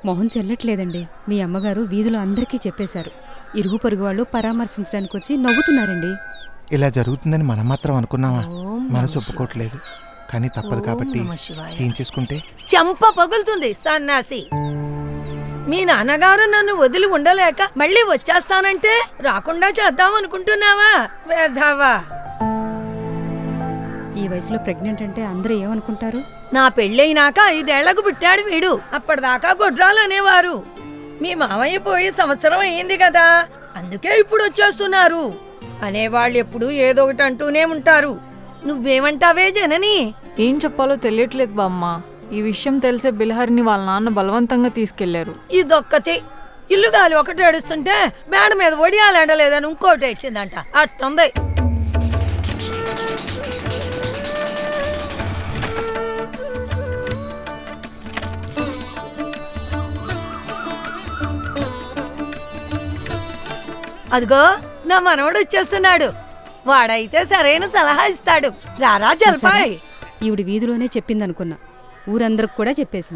మొహం చెల్లట్లేదండి. మీ అమ్మగారు వీధిలో అందరికీ చెప్పేశారు. ఇరుగు పొరుగు వాళ్ళు పరామర్శించడానికి వచ్చి నవ్వుతున్నారండి. ఇలా జరుగుతుందని మనం మాత్రం అనుకున్నావా? మనసు ఒప్పుకోవట్లేదు, కానీ తప్పదు కాబట్టి ఏం చేసుకుంటే. చంప పగులుతుంది సన్నాసి. మీ నాన్నగారు నన్ను వదిలి ఉండలేక మళ్ళీ వచ్చేస్తానంటే రాకుండా చేద్దాం అనుకుంటున్నావా? వేధావా. ఈ వయసులో ప్రెగ్నెంట్ అంటే అందరూ ఏమనుకుంటారు? నా పెళ్ళైనాక 5 ఏళ్లకు పుట్టాడు వీడు. అప్పటిదాకా గొడ్రాలు అనేవారు. మీ మావయ్య పోయి సంవత్సరం అయింది కదా, అందుకే ఇప్పుడు వచ్చేస్తున్నారు అనేవాళ్ళు ఎప్పుడు ఏదో ఒకటి అంటూనే ఉంటారు. నువ్వేమంటావే జనని? ఏం చెప్పాలో తెలియట్లేదు బామ్మ. ఈ విషయం తెలిసే బిల్హరిని వాళ్ళ నాన్న బలవంతంగా తీసుకెళ్లారు. ఇదొక్కటి. ఇల్లు గాలి ఒకటి ఏడుస్తుంటే మేడ మీద ఒడియాలండలేదని ఇంకోటి ఏడ్చిందంట. అట్టుంది. అదిగో నా మనవడు వచ్చేస్తున్నాడు. వాడైతే సరైన సలహా ఇస్తాడు. రారా జల్పాయ్. ఈవిడ వీధిలోనే చెప్పిందనుకున్నా, ఊరందరికి కూడా చెప్పేసింది.